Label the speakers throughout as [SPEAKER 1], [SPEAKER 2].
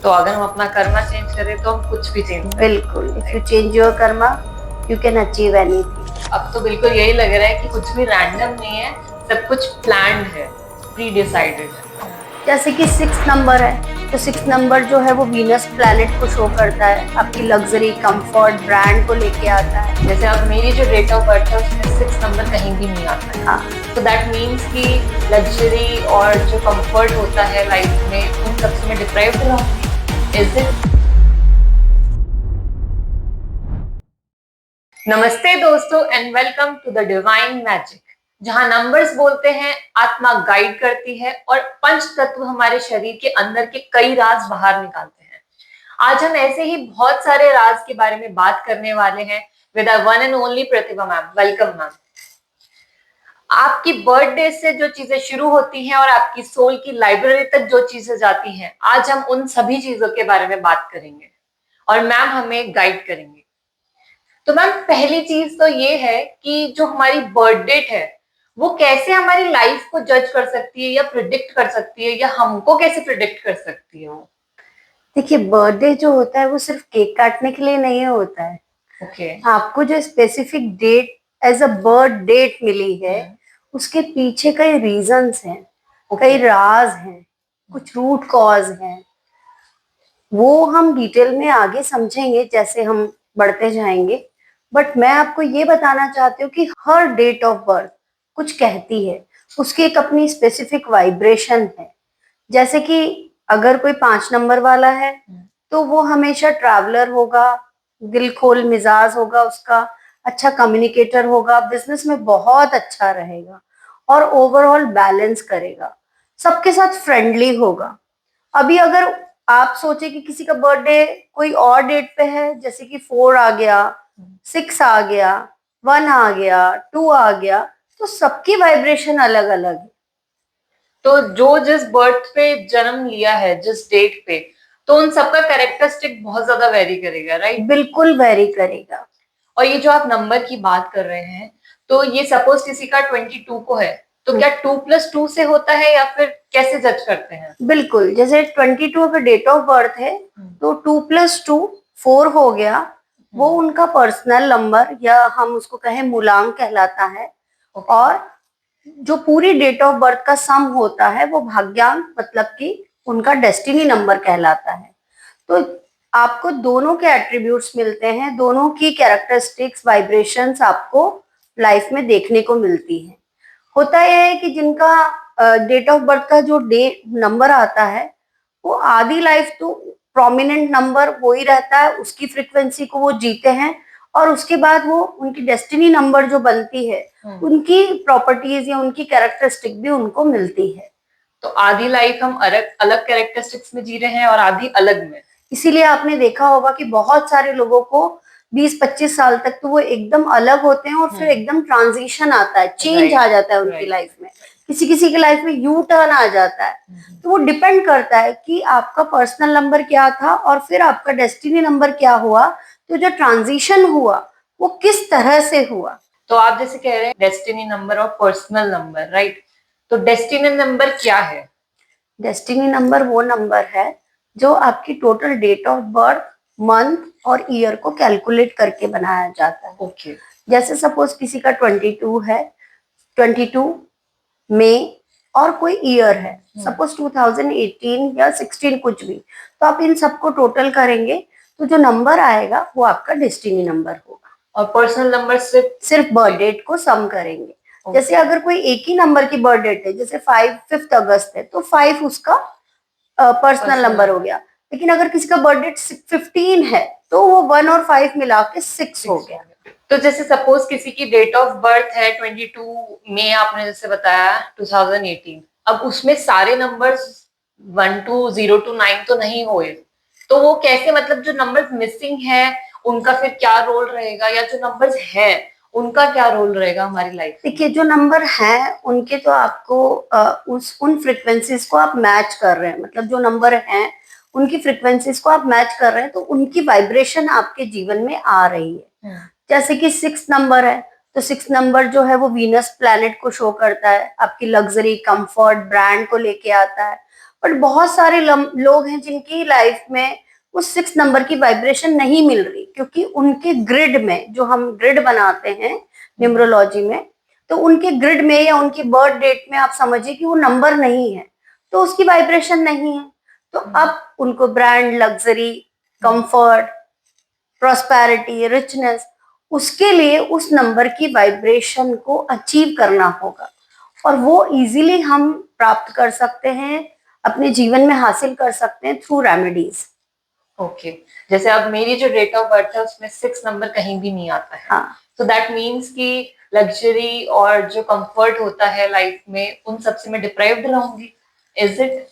[SPEAKER 1] तो अगर हम अपना कर्मा चेंज करें तो हम कुछ भी चेंज कर
[SPEAKER 2] बिल्कुल, if you change your Karma you can achieve anything.
[SPEAKER 1] अब तो बिल्कुल यही लग रहा है कि कुछ भी रैंडम नहीं है, सब कुछ प्लान्ड है, प्री डिसाइडेड है।
[SPEAKER 2] जैसे कि 6 नंबर है, तो 6 नंबर जो है वो वीनस प्लैनेट को शो करता है, आपकी लग्जरी, कंफर्ट, ब्रांड को लेके आता है।
[SPEAKER 1] जैसे अब मेरी जो डेट ऑफ बर्थ है उसमें 6 नंबर कहीं भी नहीं आता है,
[SPEAKER 2] हाँ,
[SPEAKER 1] तो दैट मीन्स कि लग्जरी और जो कंफर्ट होता है लाइफ में उन सबसे मैं डिप्राइव्ड रहूंगी। Is it? नमस्ते दोस्तों and welcome to the divine magic, जहां नंबर्स बोलते हैं, आत्मा गाइड करती है और पंच तत्व हमारे शरीर के अंदर के कई राज बाहर निकालते हैं। आज हम ऐसे ही बहुत सारे राज के बारे में बात करने वाले हैं with hour one and only Pratibha ma'am. Welcome ma'am. आपकी बर्थडे से जो चीजें शुरू होती हैं और आपकी सोल की लाइब्रेरी तक जो चीजें जाती हैं, आज हम उन सभी चीजों के बारे में बात करेंगे और मैम हमें गाइड करेंगे। तो मैम पहली चीज तो ये है कि जो हमारी बर्थ डेट है वो कैसे हमारी लाइफ को जज कर सकती है या प्रिडिक्ट कर सकती है, या हमको कैसे प्रिडिक्ट कर सकती है वो?
[SPEAKER 2] देखिए, बर्थडे जो होता है वो सिर्फ केक काटने के लिए नहीं होता है।
[SPEAKER 1] ओके।
[SPEAKER 2] आपको जो specific date as a birth date मिली है, उसके पीछे कई रीजंस हैं, कई राज हैं, कुछ रूट कॉज हैं। वो हम डिटेल में आगे समझेंगे जैसे हम बढ़ते जाएंगे। बट मैं आपको ये बताना चाहती हूँ कि हर डेट ऑफ बर्थ कुछ कहती है, उसकी एक अपनी स्पेसिफिक वाइब्रेशन है। जैसे कि अगर कोई 5 नंबर वाला है तो वो हमेशा ट्रैवलर होगा, दिल खोल मिजाज होगा उसका, अच्छा कम्युनिकेटर होगा, बिजनेस में बहुत अच्छा रहेगा और ओवरऑल बैलेंस करेगा, सबके साथ फ्रेंडली होगा। अभी अगर आप सोचे कि किसी का बर्थडे कोई और डेट पे है, जैसे कि 4 आ गया, 6 आ गया, 1 आ गया, 2 आ गया, तो सबकी वाइब्रेशन अलग अलग है।
[SPEAKER 1] तो जो जिस बर्थ पे जन्म लिया है, जिस डेट पे, तो उन सबका कैरेक्टरिस्टिक बहुत ज्यादा वेरी करेगा, राइट?
[SPEAKER 2] बिल्कुल वेरी करेगा।
[SPEAKER 1] और ये जो आप नंबर की बात कर रहे हैं, तो ये सपोज किसी का 22 को है, तो क्या 2+2 से होता है या फिर कैसे जज करते हैं?
[SPEAKER 2] बिल्कुल, जैसे 22 अगर डेट ऑफ बर्थ है तो 2+2 4 हो गया, वो उनका पर्सनल नंबर या हम उसको कहें मूलांक कहलाता है। और जो पूरी डेट ऑफ बर्थ का सम होता है वो भाग्यांक, मतलब कि उनका डेस्टिनी नंबर कहलाता है। तो आपको दोनों के एट्रीब्यूट्स मिलते हैं, दोनों की कैरेक्टरिस्टिक्स, वाइब्रेशंस आपको लाइफ में देखने को मिलती है। होता यह है कि जिनका डेट ऑफ बर्थ का जो डे नंबर आता है वो आधी लाइफ तो प्रोमिनेंट नंबर वो ही रहता है, उसकी फ्रीक्वेंसी को वो जीते हैं, और उसके बाद वो उनकी डेस्टिनी नंबर जो बनती है उनकी प्रॉपर्टीज या उनकी कैरेक्टरिस्टिक भी उनको मिलती है।
[SPEAKER 1] तो आधी लाइफ हम अलग अलग कैरेक्टरिस्टिक्स में जी रहे हैं और आधी अलग में।
[SPEAKER 2] इसीलिए आपने देखा होगा कि बहुत सारे लोगों को 20-25 साल तक तो वो एकदम अलग होते हैं और फिर एकदम ट्रांजिशन आता है, चेंज आ जाता है उनकी लाइफ में। किसी किसी की लाइफ में यू टर्न आ जाता है। तो वो डिपेंड करता है कि आपका पर्सनल नंबर क्या था और फिर आपका डेस्टिनी नंबर क्या हुआ, तो जो ट्रांजिशन हुआ वो किस तरह से हुआ।
[SPEAKER 1] तो आप जैसे कह रहे हैं डेस्टिनी नंबर और पर्सनल नंबर, राइट? तो डेस्टिनी नंबर क्या है?
[SPEAKER 2] डेस्टिनी नंबर वो नंबर है जो आपकी total date of birth, month और ईयर को कैलकुलेट करके बनाया जाता है।
[SPEAKER 1] ओके।
[SPEAKER 2] जैसे सपोज किसी का 22 है, 22 मई, और कोई ईयर है सपोज 2018 या 16 कुछ भी, तो आप इन सबको टोटल करेंगे तो जो नंबर आएगा वो आपका डेस्टिनी नंबर होगा।
[SPEAKER 1] और पर्सनल नंबर
[SPEAKER 2] सिर्फ बर्थ डेट को सम करेंगे। जैसे अगर कोई एक ही नंबर की बर्थ डेट है, जैसे 5 अगस्त है, तो 5 उसका पर्सनल नंबर हो गया। लेकिन अगर किसी का बर्थ डेट 15 है तो वो 1 और 5 मिला के 6 हो गया।
[SPEAKER 1] तो जैसे सपोज किसी की डेट ऑफ बर्थ है 22 में, आपने जैसे बताया 2018, अब उसमें सारे नंबर्स 1 to 0 to 9 तो नहीं हुए, तो वो कैसे, मतलब जो नंबर्स मिसिंग है उनका फिर क्या रोल रहेगा, या जो नंबर्स है उनका क्या रोल रहेगा हमारी लाइफ में?
[SPEAKER 2] देखिए, जो नंबर है उनके तो आपको उन फ्रिक्वेंसीज को आप मैच कर रहे हैं, मतलब जो नंबर हैं उनकी फ्रिक्वेंसीज को आप मैच कर रहे हैं, तो उनकी वाइब्रेशन आपके जीवन में आ रही है। जैसे कि 6 नंबर है, तो 6 नंबर जो है वो वीनस प्लैनेट को शो करता है, आपकी लग्जरी, कंफर्ट, ब्रांड को लेके आता है। बट बहुत सारे लोग हैं जिनकी लाइफ में उस 6 नंबर की वाइब्रेशन नहीं मिल रही, क्योंकि उनके ग्रिड में, जो हम ग्रिड बनाते हैं न्यूमरोलॉजी में, तो उनके ग्रिड में या उनकी बर्थ डेट में आप समझिए कि वो नंबर नहीं है, तो उसकी वाइब्रेशन नहीं है। तो अब उनको brand, luxury, comfort, prosperity, richness, उसके लिए उस नंबर की वाइब्रेशन को अचीव करना होगा, और वो इजीली हम प्राप्त कर सकते हैं, अपने जीवन में हासिल कर सकते हैं थ्रू रेमेडीज।
[SPEAKER 1] ओके, जैसे अब मेरी जो डेट ऑफ बर्थ है उसमें 6 नंबर कहीं भी नहीं आता है,
[SPEAKER 2] हाँ,
[SPEAKER 1] तो दैट मीन्स कि लग्जरी और जो कंफर्ट होता है लाइफ में उन सब से मैं डिप्राइव्ड रहूंगी, इज इट?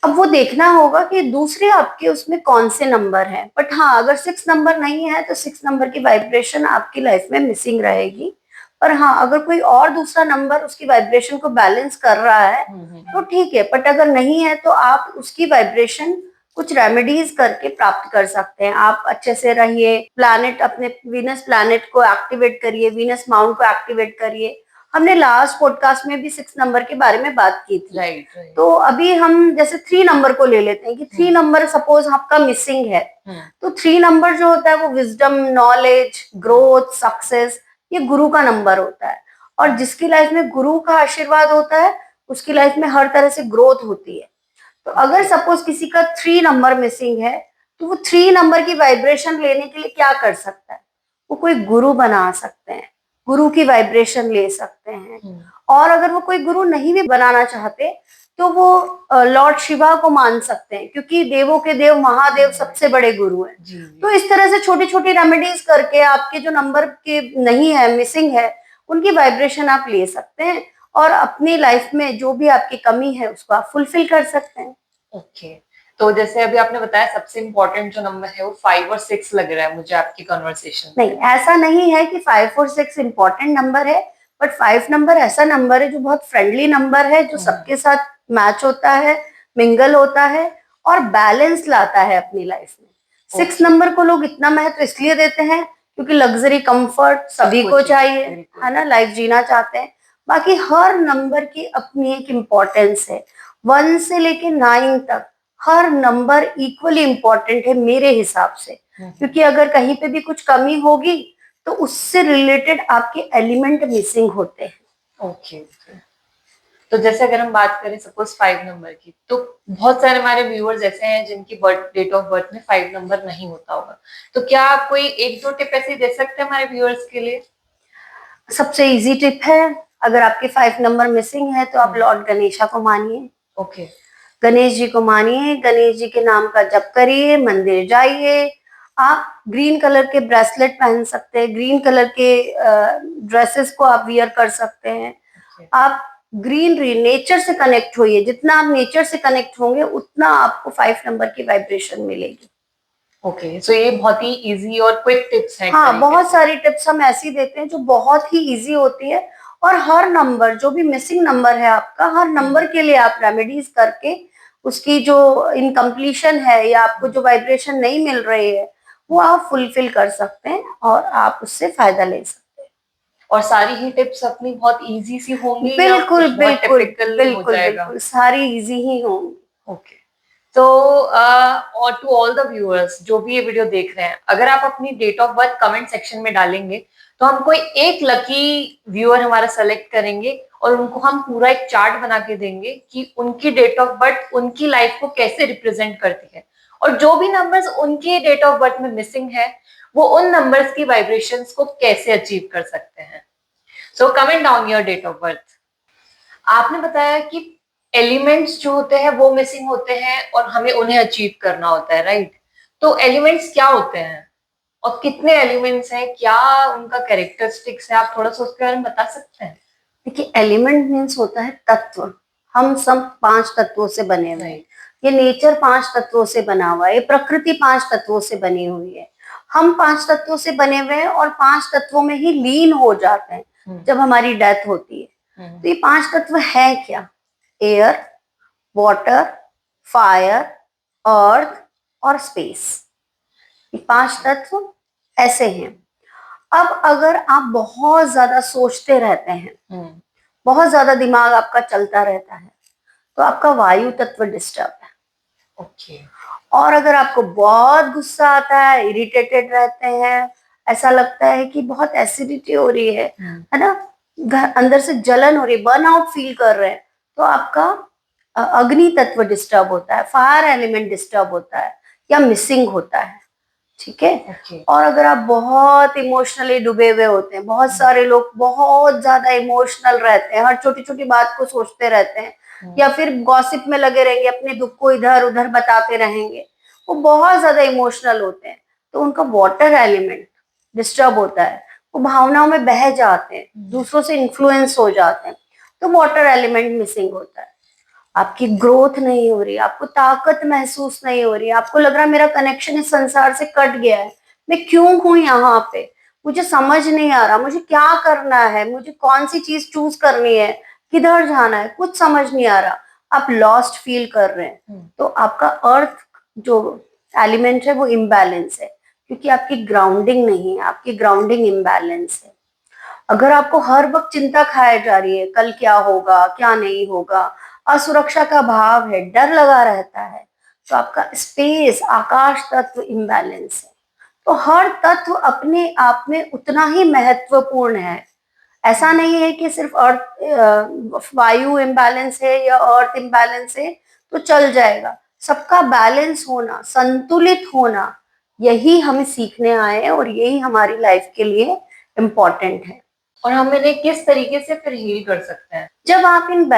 [SPEAKER 2] अब वो देखना होगा कि दूसरे आपके उसमें कौन से नंबर हैं, बट हाँ, अगर 6 नंबर नहीं है तो 6 नंबर की वाइब्रेशन आपकी लाइफ में मिसिंग रहेगी। पर हाँ, अगर कोई और दूसरा नंबर उसकी वाइब्रेशन को बैलेंस कर रहा है तो ठीक है, बट अगर नहीं है तो आप उसकी वाइब्रेशन कुछ रेमेडीज करके प्राप्त कर सकते हैं। आप अच्छे से रहिए, प्लैनेट, अपने वीनस प्लैनेट को एक्टिवेट करिए, वीनस माउंट को एक्टिवेट करिए। हमने लास्ट पॉडकास्ट में भी 6 नंबर के बारे में बात की थी।
[SPEAKER 1] राइट।
[SPEAKER 2] तो अभी हम जैसे 3 नंबर को ले लेते हैं कि 3 नंबर सपोज आपका मिसिंग है, तो 3 नंबर जो होता है वो विजडम, नॉलेज, ग्रोथ, सक्सेस, ये गुरु का नंबर होता है। और जिसकी लाइफ में गुरु का आशीर्वाद होता है उसकी लाइफ में हर तरह से ग्रोथ होती है। तो अगर सपोज किसी का 3 नंबर मिसिंग है, तो वो 3 नंबर की वाइब्रेशन लेने के लिए क्या कर सकता है? वो कोई गुरु बना सकते हैं, गुरु की वाइब्रेशन ले सकते हैं। और अगर वो कोई गुरु नहीं भी बनाना चाहते तो वो लॉर्ड शिवा को मान सकते हैं, क्योंकि देवों के देव महादेव सबसे बड़े गुरु हैं। तो इस तरह से छोटी छोटी रेमेडीज करके आपके जो नंबर के नहीं है, मिसिंग है, उनकी वाइब्रेशन आप ले सकते हैं, और अपनी लाइफ में जो भी आपकी कमी है उसको आप फुलफिल कर सकते हैं।
[SPEAKER 1] ओके, तो जैसे अभी आपने बताया सबसे इम्पोर्टेंट जो नंबर है वो 5 और 6 लग रहा है मुझे आपकी कन्वर्सेशन
[SPEAKER 2] नहीं, ऐसा नहीं है कि 5 और 6 इंपॉर्टेंट नंबर है, बट 5 नंबर ऐसा नंबर है जो बहुत फ्रेंडली नंबर है, जो सबके साथ मैच होता है, मिंगल होता है और बैलेंस लाता है अपनी लाइफ में। 6 नंबर को लोग इतना महत्व इसलिए देते हैं क्योंकि लग्जरी, कंफर्ट सभी को चाहिए, है ना, लाइफ जीना चाहते हैं। बाकी हर नंबर की अपनी एक इम्पोर्टेंस है। 1 से लेके 9 तक हर नंबर इक्वली इम्पोर्टेंट है मेरे हिसाब से, क्योंकि अगर कहीं पे भी कुछ कमी होगी तो उससे रिलेटेड आपके एलिमेंट मिसिंग होते हैं।
[SPEAKER 1] ओके, तो जैसे अगर हम बात करें सपोज 5 नंबर की, तो बहुत सारे हमारे व्यूअर्स ऐसे हैं जिनकी बर्थ डेट ऑफ बर्थ में 5 नंबर नहीं होता होगा, तो क्या आप कोई एक दो टिप ऐसे दे सकते हैं हमारे व्यूअर्स के लिए?
[SPEAKER 2] सबसे इजी टिप है, अगर आपके 5 नंबर मिसिंग है तो आप लॉर्ड गणेशा को मानिए।
[SPEAKER 1] ओके,
[SPEAKER 2] गणेश जी को मानिए, गणेश जी के नाम का जप करिए, मंदिर जाइए। आप ग्रीन कलर के ब्रेसलेट पहन सकते हैं, ग्रीन कलर के ड्रेसेस को आप वियर कर सकते हैं। आप ग्रीनरी, नेचर से कनेक्ट होइए, जितना आप नेचर से कनेक्ट होंगे उतना आपको 5 नंबर की वाइब्रेशन मिलेगी।
[SPEAKER 1] ओके, सो ये बहुत ही इजी और क्विक टिप्स हैं।
[SPEAKER 2] हाँ, बहुत सारी टिप्स हम ऐसी देते हैं जो बहुत ही इजी होती है, और हर नंबर, जो भी मिसिंग नंबर है आपका, हर नंबर के लिए आप रेमेडीज करके उसकी जो इनकम्प्लीशन है या आपको जो वाइब्रेशन नहीं मिल रही है वो आप फुलफिल कर सकते हैं और आप उससे फायदा ले सकते हैं।
[SPEAKER 1] और सारी ही टिप्स अपनी बहुत इजी सी होंगी या
[SPEAKER 2] बिल्कुल
[SPEAKER 1] कुछ बहुत
[SPEAKER 2] बिल्कुल
[SPEAKER 1] टिपिकल हो
[SPEAKER 2] बिल्कुल
[SPEAKER 1] जाएगा?
[SPEAKER 2] बिल्कुल, सारी इजी ही होंगी।
[SPEAKER 1] ओके, तो और टू ऑल द व्यूअर्स जो भी ये वीडियो देख रहे हैं, अगर आप अपनी date of birth comment section में डालेंगे तो हम कोई एक लकी व्यूअर हमारा सेलेक्ट करेंगे और उनको हम पूरा एक चार्ट बना के देंगे कि उनकी डेट ऑफ बर्थ उनकी लाइफ को कैसे रिप्रेजेंट करती है, और जो भी नंबर्स उनकी डेट ऑफ बर्थ में मिसिंग है वो उन नंबर्स की वाइब्रेशंस को कैसे अचीव कर सकते हैं। So comment down your date of birth. आपने बताया कि एलिमेंट्स जो होते हैं वो मिसिंग होते हैं और हमें उन्हें अचीव करना होता है, राइट? तो एलिमेंट्स क्या होते हैं और कितने एलिमेंट्स हैं, क्या उनका कैरेक्टरिस्टिक्स है, आप थोड़ा सा उसके बारे में बता सकते हैं?
[SPEAKER 2] देखिए, एलिमेंट मीन्स होता है तत्व। हम सब 5 तत्वों से बने हुए हैं। ये नेचर 5 तत्वों से बना हुआ है, ये प्रकृति 5 तत्वों से बनी हुई है। हम 5 तत्वों से बने हुए हैं और 5 तत्वों में ही लीन हो जाते हैं जब हमारी डेथ होती है। तो ये 5 तत्व है क्या? एयर, वाटर, फायर, अर्थ और स्पेस। ये 5 तत्व ऐसे हैं। अब अगर आप बहुत ज्यादा सोचते रहते हैं, बहुत ज्यादा दिमाग आपका चलता रहता है, तो आपका वायु तत्व डिस्टर्ब है।
[SPEAKER 1] ओके।
[SPEAKER 2] और अगर आपको बहुत गुस्सा आता है, इरिटेटेड रहते हैं, ऐसा लगता है कि बहुत एसिडिटी हो रही है ना, अंदर से जलन हो रही है, बर्नआउट फील कर रहे हैं, तो आपका अग्नि तत्व डिस्टर्ब होता है, फायर एलिमेंट डिस्टर्ब होता है या मिसिंग होता है। ठीक है।
[SPEAKER 1] ओके।
[SPEAKER 2] और अगर आप बहुत इमोशनली डूबे हुए होते हैं, बहुत सारे लोग बहुत ज्यादा इमोशनल रहते हैं, हर छोटी छोटी बात को सोचते रहते हैं, या फिर गॉसिप में लगे रहेंगे, अपने दुख को इधर उधर बताते रहेंगे, वो बहुत ज्यादा इमोशनल होते हैं, तो उनका वाटर एलिमेंट डिस्टर्ब होता है, वो भावनाओं में बह जाते हैं, दूसरों से इन्फ्लुएंस हो जाते हैं, तो वाटर एलिमेंट मिसिंग होता है। आपकी ग्रोथ नहीं हो रही, आपको ताकत महसूस नहीं हो रही, आपको लग रहा है मेरा कनेक्शन इस संसार से कट गया है, मैं क्यों हूं यहाँ पे, मुझे समझ नहीं आ रहा, मुझे क्या करना है, मुझे कौन सी चीज चूज करनी है, किधर जाना है, कुछ समझ नहीं आ रहा, आप लॉस्ट फील कर रहे हैं, तो आपका अर्थ जो एलिमेंट है वो इम्बैलेंस है, क्योंकि आपकी ग्राउंडिंग नहीं है, आपकी ग्राउंडिंग इम्बैलेंस है। अगर आपको हर वक्त चिंता खाए जा रही है, कल क्या होगा क्या नहीं होगा, असुरक्षा का भाव है, डर लगा रहता है, तो आपका स्पेस आकाश तत्व इम्बैलेंस है। तो हर तत्व अपने आप में उतना ही महत्वपूर्ण है। ऐसा नहीं है कि सिर्फ अर्थ वायु इम्बैलेंस है या अर्थ इम्बैलेंस है तो चल जाएगा। सबका बैलेंस होना, संतुलित होना, यही हमें सीखने आए हैं और यही हमारी लाइफ के लिए इम्पोर्टेंट है।
[SPEAKER 1] और हम इन्हें किस तरीके से फिर हील कर सकते हैं?
[SPEAKER 2] जब आप इन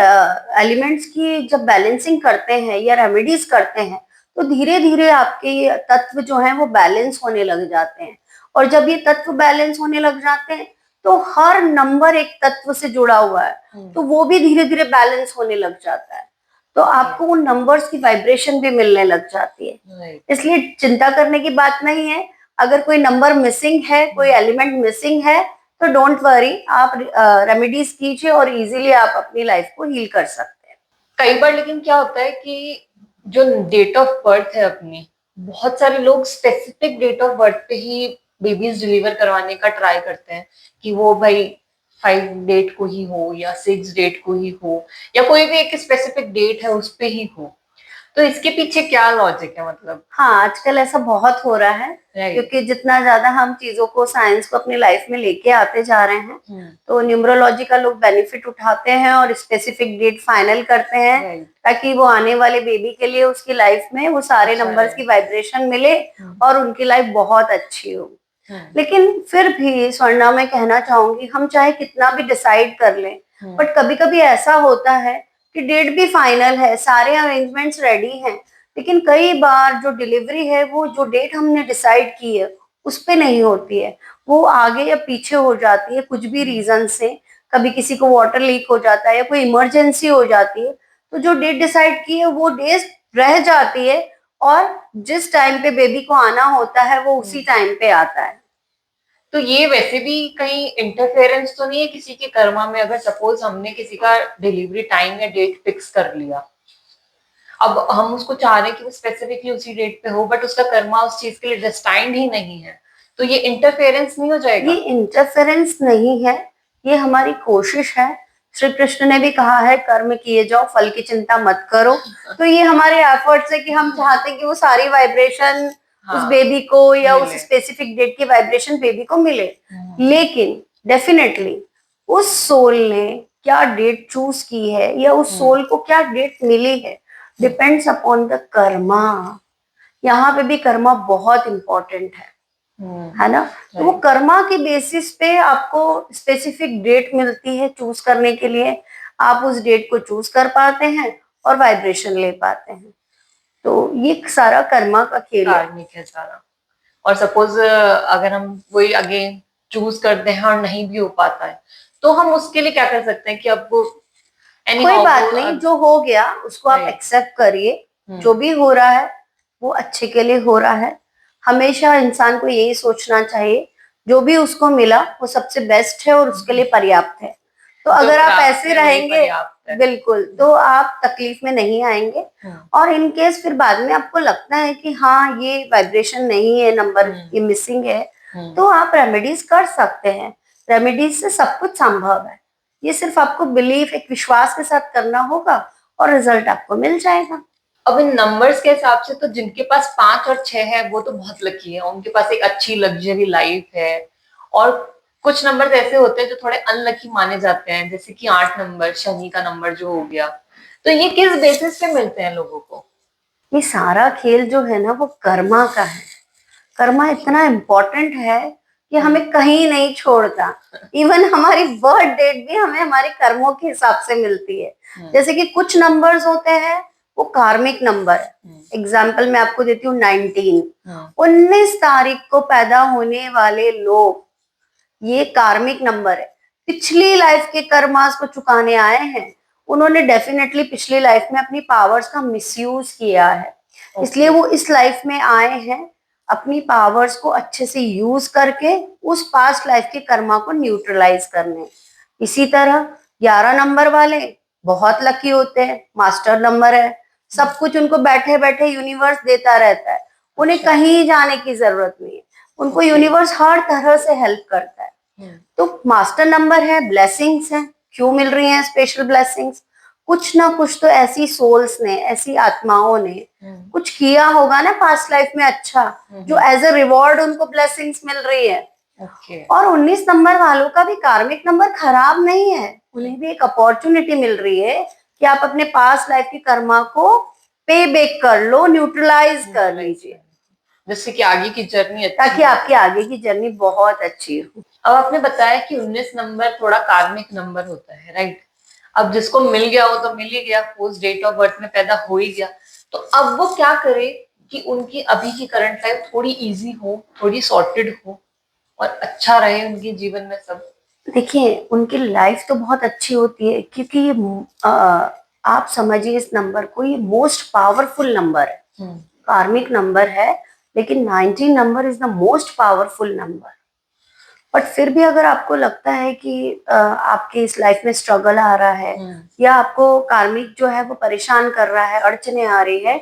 [SPEAKER 2] एलिमेंट्स की जब बैलेंसिंग करते हैं या रेमेडीज करते हैं, तो धीरे धीरे आपके ये तत्व जो हैं वो बैलेंस होने लग जाते हैं। और जब ये तत्व बैलेंस होने लग जाते हैं, तो हर नंबर एक तत्व से जुड़ा हुआ है, तो वो भी धीरे धीरे बैलेंस होने लग जाता है, तो आपको उन नंबर्स की वाइब्रेशन भी मिलने लग जाती है। इसलिए चिंता करने की बात नहीं है। अगर कोई नंबर मिसिंग है, कोई एलिमेंट मिसिंग है, तो डोंट वरी, आप रेमेडीज कीजिए और इजीली आप अपनी लाइफ को हील कर सकते हैं।
[SPEAKER 1] कई बार लेकिन क्या होता है कि जो डेट ऑफ बर्थ है अपनी, बहुत सारे लोग स्पेसिफिक डेट ऑफ बर्थ पे ही बेबीज डिलीवर करवाने का ट्राई करते हैं कि वो भाई 5 डेट को ही हो या 6 डेट को ही हो या कोई भी एक स्पेसिफिक डेट है उस पे ही हो। तो इसके पीछे क्या लॉजिक है मतलब?
[SPEAKER 2] हाँ, आजकल ऐसा बहुत हो रहा है, क्योंकि जितना ज्यादा हम चीजों को, साइंस को अपनी लाइफ में लेके आते जा रहे हैं, तो न्यूमरोलॉजी का लोग बेनिफिट उठाते हैं और स्पेसिफिक डेट फाइनल करते हैं, ताकि वो आने वाले बेबी के लिए उसकी लाइफ में वो सारे नंबर्स की वाइब्रेशन मिले और उनकी लाइफ बहुत अच्छी हो। लेकिन फिर भी स्वर्णा, मैं कहना चाहूंगी, हम चाहे कितना भी डिसाइड कर लें, बट कभी कभी ऐसा होता है कि डेट भी फाइनल है, सारे अरेंजमेंट्स रेडी हैं, लेकिन कई बार जो डिलीवरी है वो जो डेट हमने डिसाइड की है उस पे नहीं होती है, वो आगे या पीछे हो जाती है कुछ भी रीजन से। कभी किसी को वाटर लीक हो जाता है या कोई इमरजेंसी हो जाती है, तो जो डेट डिसाइड की है वो डेट रह जाती है, और जिस टाइम पे बेबी को आना होता है वो उसी टाइम पे आता है।
[SPEAKER 1] तो ये वैसे भी कहीं इंटरफेरेंस तो नहीं है किसी के कर्मा में? अगर सपोज हमने किसी का डिलीवरी टाइम या डेट फिक्स कर लिया, अब हम उसको चाह रहे हैं कि वो स्पेसिफिकली उसी डेट पे हो, बट उसका कर्मा उस चीज के लिए डेस्टाइंड ही नहीं है, तो ये इंटरफेरेंस नहीं हो जाएगा?
[SPEAKER 2] ये इंटरफेरेंस नहीं है, ये हमारी कोशिश है। श्री कृष्ण ने भी कहा है, कर्म किए जाओ, फल की चिंता मत करो। तो ये हमारे एफर्ट्स है कि हम चाहते हैं कि वो सारी वाइब्रेशन उस बेबी को या उस स्पेसिफिक डेट की वाइब्रेशन बेबी को मिले। लेकिन डेफिनेटली उस सोल ने क्या डेट चूज की है या उस सोल को क्या डेट मिली है, डिपेंड्स अपॉन द कर्मा। यहाँ पे भी कर्मा बहुत इंपॉर्टेंट है ना। तो वो कर्मा के बेसिस पे आपको स्पेसिफिक डेट मिलती है चूज करने के लिए, आप उस डेट को चूज कर पाते हैं और वाइब्रेशन ले पाते हैं। तो ये सारा कर्मा का खेल
[SPEAKER 1] है सारा। और सपोज अगर हम वही अगेन चूज करते हैं और नहीं भी हो पाता है, तो हम उसके लिए क्या कर सकते हैं कि अब
[SPEAKER 2] कोई बात नहीं, जो हो गया उसको आप एक्सेप्ट करिए। जो भी हो रहा है वो अच्छे के लिए हो रहा है। हमेशा इंसान को यही सोचना चाहिए, जो भी उसको मिला वो सबसे बेस्ट है और उसके लिए पर्याप्त है। तो अगर आप ऐसे रहेंगे, बिल्कुल, तो आप तकलीफ में नहीं आएंगे। और इन केस फिर बाद में आपको लगता है कि हाँ ये वाइब्रेशन नहीं है, नंबर ये मिसिंग है, तो आप रेमेडीज कर सकते हैं। रेमेडीज से सब कुछ संभव है, ये सिर्फ आपको बिलीफ, एक विश्वास के साथ करना होगा और रिजल्ट आपको मिल जाएगा।
[SPEAKER 1] अब इन नंबर्स के हिसाब से तो जिनके पास 5 और 6 है वो तो बहुत लकी है, उनके पास एक अच्छी लग्जरी लाइफ है। और कुछ नंबर ऐसे होते हैं जो थोड़े अनलकी माने जाते हैं, जैसे कि 8 नंबर, शनि का नंबर जो हो गया। तो ये किस बेसिस पे मिलते हैं लोगों को?
[SPEAKER 2] ये सारा खेल जो है ना वो कर्मा का है। कर्मा इतना इम्पोर्टेंट है कि हमें कहीं नहीं छोड़ता। इवन हमारी बर्थ डेट भी हमें हमारे कर्मों के हिसाब से मिलती है। जैसे कि कुछ नंबर्स होते हैं वो कार्मिक नंबर है। एग्जाम्पल मैं आपको देती हूँ 19। 19 तारीख को पैदा होने वाले लोग, ये कार्मिक नंबर है, पिछली लाइफ के कर्मास को चुकाने आए हैं। उन्होंने डेफिनेटली पिछली लाइफ में अपनी पावर्स का मिसयूज किया है, इसलिए वो इस लाइफ में आए हैं अपनी पावर्स को अच्छे से यूज करके उस पास्ट लाइफ के कर्मा को न्यूट्रलाइज करने। इसी तरह 11 नंबर वाले बहुत लकी होते हैं, मास्टर नंबर है, सब कुछ उनको बैठे बैठे यूनिवर्स देता रहता है, उन्हें कहीं जाने की जरूरत नहीं है, उनको यूनिवर्स हर तरह से हेल्प करता है। तो मास्टर नंबर है, ब्लेसिंग्स हैं। क्यों मिल रही हैं स्पेशल ब्लेसिंग्स? कुछ ना कुछ तो ऐसी सोल्स ने, ऐसी आत्माओं ने कुछ किया होगा ना पास्ट लाइफ में अच्छा, जो एज अ रिवॉर्ड उनको ब्लेसिंग्स मिल रही है। और 19 नंबर वालों का भी कार्मिक नंबर खराब नहीं है, उन्हें भी एक अपॉर्चुनिटी मिल रही है कि आप अपने पास्ट लाइफ की कर्मा को पे बैक कर लो, न्यूट्रलाइज कर लीजिए,
[SPEAKER 1] जिससे कि आगे की जर्नी अच्छी,
[SPEAKER 2] ताकि आपकी आगे की जर्नी बहुत अच्छी हो।
[SPEAKER 1] अब आपने बताया कि 19 नंबर थोड़ा कार्मिक नंबर होता है, राइट? अब जिसको मिल गया वो तो मिल ही गया, उस डेट ऑफ बर्थ में पैदा हो ही गया, तो अब वो क्या करे कि उनकी अभी की करंट लाइफ थोड़ी इजी हो, थोड़ी सॉर्टेड हो और अच्छा रहे उनके जीवन में सब?
[SPEAKER 2] देखिए, उनकी लाइफ तो बहुत अच्छी होती है क्योंकि ये आप समझिए इस नंबर को, ये मोस्ट पावरफुल नंबर है। कार्मिक नंबर है लेकिन 19 number is the most powerful number. But फिर भी अगर आपको लगता है कि आपके इस लाइफ में स्ट्रगल आ रहा है या आपको कार्मिक जो है वो परेशान कर रहा है, अड़चने आ रही है,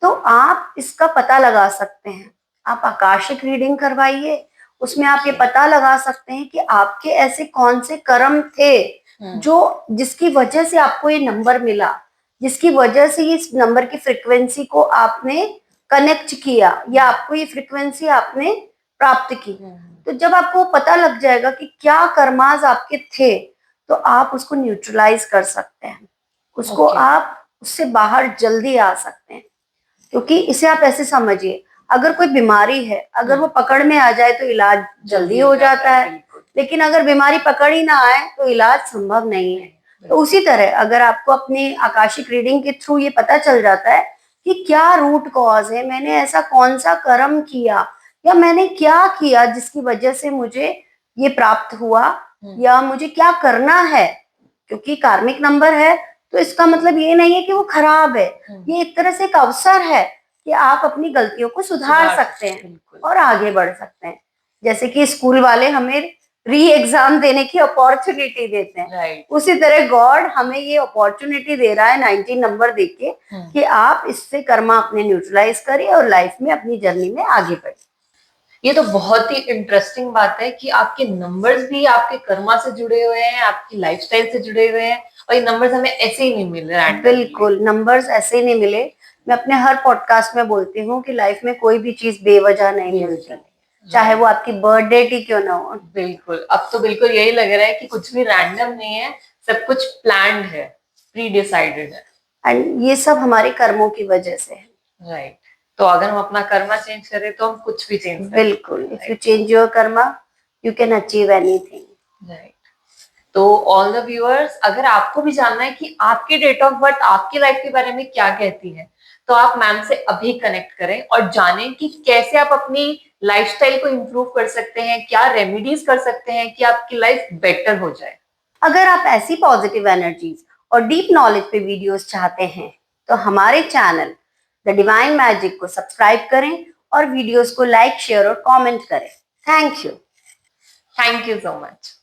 [SPEAKER 2] तो आप इसका पता लगा सकते हैं। आप आकाशिक रीडिंग करवाइए, उसमें आप ये पता लगा सकते हैं कि आपके ऐसे कौन से कर्म थे जो जिसकी वजह से आपको ये नंबर मिला, जिसकी वजह से इस नंबर की फ्रिक्वेंसी को आपने कनेक्ट किया या आपको ये फ्रिक्वेंसी आपने प्राप्त की। तो जब आपको पता लग जाएगा कि क्या कर्माज आपके थे, तो आप उसको न्यूट्रलाइज कर सकते हैं, उसको आप उससे बाहर जल्दी आ सकते हैं। क्योंकि इसे आप ऐसे समझिए, अगर कोई बीमारी है, अगर वो पकड़ में आ जाए तो इलाज जल्दी हो जाता है, लेकिन अगर बीमारी पकड़ ही ना आए तो इलाज संभव नहीं है। तो उसी तरह अगर आपको अपनी आकाशिक रीडिंग के थ्रू ये पता चल जाता है कि क्या रूट कॉज है, मैंने ऐसा कौन सा कर्म किया या मैंने क्या किया जिसकी वजह से मुझे ये प्राप्त हुआ, या मुझे क्या करना है। क्योंकि कार्मिक नंबर है तो इसका मतलब ये नहीं है कि वो खराब है, ये एक तरह से एक अवसर है कि आप अपनी गलतियों को सुधार सकते हैं और आगे बढ़ सकते हैं। जैसे कि स्कूल वाले हमें री एग्जाम देने की अपॉर्चुनिटी देते हैं, उसी तरह गॉड हमें ये अपॉर्चुनिटी दे रहा है 19 नंबर देके कि आप इससे कर्मा अपने न्यूट्रलाइज करिए और लाइफ में अपनी जर्नी में आगे बढ़िए।
[SPEAKER 1] ये तो बहुत ही इंटरेस्टिंग बात है कि आपके नंबर्स भी आपके कर्मा से जुड़े हुए हैं, आपकी लाइफस्टाइल से जुड़े हुए हैं, और ये नंबर्स हमें ऐसे ही नहीं मिल रहे।
[SPEAKER 2] बिल्कुल, नंबर्स ऐसे ही नहीं मिले। मैं अपने हर पॉडकास्ट में बोलती हूँ कि लाइफ में कोई भी चीज बेवजह नहीं मिलती, चाहे वो आपकी बर्थ डेट ही क्यों ना हो।
[SPEAKER 1] बिल्कुल, अब तो बिल्कुल यही लग रहा है कि कुछ भी रैंडम नहीं है, सब कुछ प्लान्ड है, प्री डिसाइडेड है,
[SPEAKER 2] एंड ये सब हमारे कर्मों की वजह से है।
[SPEAKER 1] राइट। तो अगर हम अपना कर्मा चेंज करें तो हम कुछ भी चेंज कर,
[SPEAKER 2] बिल्कुल, if you change your Karma you can achieve anything,
[SPEAKER 1] right. तो ऑल द व्यूअर्स, अगर आपको भी जानना है कि आपकी डेट ऑफ बर्थ आपकी लाइफ के बारे में क्या कहती है, तो आप मैम से अभी कनेक्ट करें और जानें कि कैसे आप अपनी लाइफस्टाइल को इम्प्रूव कर सकते हैं, क्या रेमेडीज कर सकते हैं कि आपकी लाइफ बेटर हो जाए।
[SPEAKER 2] अगर आप ऐसी पॉजिटिव एनर्जीज और डीप नॉलेज पे वीडियोस चाहते हैं तो हमारे चैनल द डिवाइन मैजिक को सब्सक्राइब करें और वीडियोस को लाइक, शेयर और कमेंट करें। Thank you
[SPEAKER 1] so much.